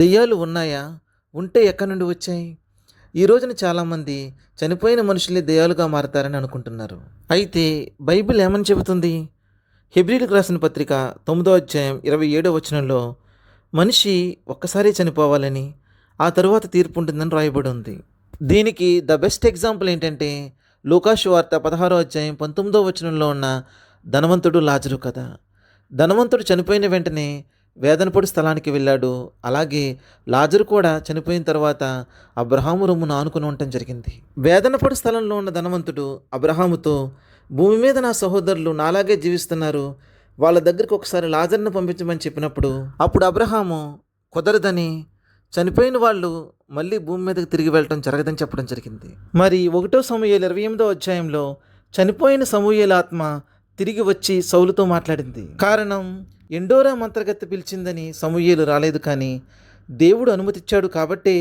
దెయ్యాలు ఉన్నాయా? ఉంటే ఎక్కడి నుండి వచ్చాయి? ఈ రోజున చాలామంది చనిపోయిన మనుషులే దెయ్యాలుగా మారతారని అనుకుంటున్నారు. అయితే బైబిల్ ఏమని చెబుతుంది? హెబ్రీయులకు రాసిన పత్రిక 9వ అధ్యాయం 27వ వచనంలో మనిషి ఒక్కసారే చనిపోవాలని, ఆ తరువాత తీర్పు ఉంటుందని రాయబడి ఉంది. దీనికి ద బెస్ట్ ఎగ్జాంపుల్ ఏంటంటే లూకా సువార్త 16వ అధ్యాయం 19వ వచనంలో ఉన్న ధనవంతుడు లాజరు కథ. ధనవంతుడు చనిపోయిన వెంటనే వేదనపొడి స్థలానికి వెళ్ళాడు. అలాగే లాజరు కూడా చనిపోయిన తర్వాత అబ్రహాము రొమ్మును ఆనుకుని ఉండటం జరిగింది. వేదనపొడి స్థలంలో ఉన్న ధనవంతుడు అబ్రహాముతో, భూమి మీద నా సహోదరులు నాలాగే జీవిస్తున్నారు, వాళ్ళ దగ్గరికి ఒకసారి లాజర్ను పంపించమని చెప్పినప్పుడు అప్పుడు అబ్రహాము కుదరదని, చనిపోయిన వాళ్ళు మళ్ళీ భూమి మీదకి తిరిగి వెళ్ళటం జరగదని చెప్పడం జరిగింది. మరి 1 సమూయేలు 28వ అధ్యాయంలో చనిపోయిన సమూయేలు ఆత్మ తిరిగి వచ్చి సౌలుతో మాట్లాడింది. కారణం, ఎండోరా మంత్రగత్తె పిలిచిందని సమూయేలు రాలేదు, కానీ దేవుడు అనుమతిచ్చాడు కాబట్టే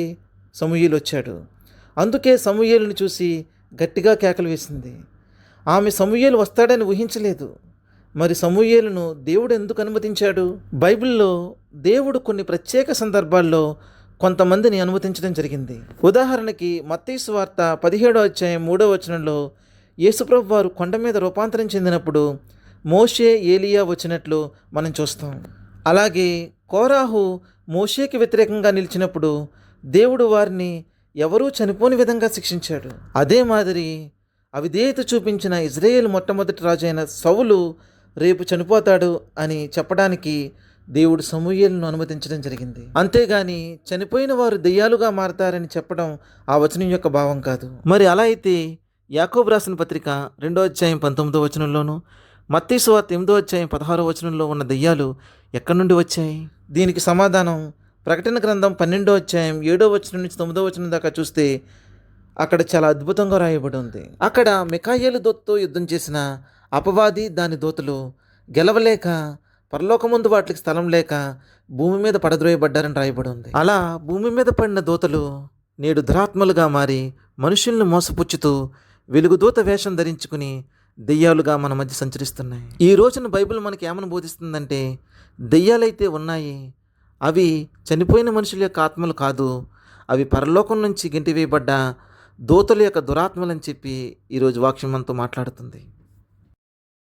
సమూయేలు వచ్చాడు. అందుకే సమూయేలును చూసి గట్టిగా కేకలు వేసింది. ఆమె సమూయేలు వస్తాడని ఊహించలేదు. మరి సమూయేలును దేవుడు ఎందుకు అనుమతించాడు? బైబిల్లో దేవుడు కొన్ని ప్రత్యేక సందర్భాల్లో కొంతమందిని అనుమతించడం జరిగింది. ఉదాహరణకి మత్తయి సువార్త 17వ అధ్యాయం 3వ వచనంలో యేసుప్రభు వారు కొండ మీద రూపాంతరం చెందినప్పుడు మోషే, ఏలియా వచ్చినట్లు మనం చూస్తాం. అలాగే కోరాహు మోషేకి వ్యతిరేకంగా నిలిచినప్పుడు దేవుడు వారిని ఎవరూ చనిపోని విధంగా శిక్షించాడు. అదే మాదిరి అవిధేయత చూపించిన ఇజ్రాయేల్ మొట్టమొదటి రాజు అయిన సౌలు రేపు చనిపోతాడు అని చెప్పడానికి దేవుడు సమూయేలును అనుమతించడం జరిగింది. అంతేగాని చనిపోయిన వారు దెయ్యాలుగా మారతారని చెప్పడం ఆ వచనం యొక్క భావం కాదు. మరి అలా అయితే యాకోబు రాసిన పత్రిక 2వ అధ్యాయం 19వ వచనంలోను, మత్తయి సువార్త 8వ అధ్యాయం 16వ వచనంలో ఉన్న దెయ్యాలు ఎక్కడి నుండి వచ్చాయి? దీనికి సమాధానం ప్రకటన గ్రంథం 12వ అధ్యాయం 7వ వచనం నుంచి 9వ వచనం దాకా చూస్తే అక్కడ చాలా అద్భుతంగా రాయబడి ఉంది. అక్కడ మిఖాయేలు దూతతో యుద్ధం చేసిన అపవాది దాని దూతలు గెలవలేక, పరలోకముందు వాటికి స్థలం లేక భూమి మీద పడద్రోయబడ్డారని రాయబడి ఉంది. అలా భూమి మీద పడిన దూతలు నేడు దురాత్మలుగా మారి మనుషుల్ని మోసపుచ్చుతూ వెలుగుదూత వేషం ధరించుకుని దెయ్యాలుగా మన మధ్య సంచరిస్తున్నాయి. ఈ రోజున బైబిల్ మనకి ఏమని బోధిస్తుందంటే, దెయ్యాలైతే ఉన్నాయి, అవి చనిపోయిన మనుషుల యొక్క ఆత్మలు కాదు, అవి పరలోకం నుంచి గెంటివేయబడ్డ దూతల యొక్క దురాత్మలని చెప్పి ఈరోజు వాక్యం మనతో మాట్లాడుతుంది.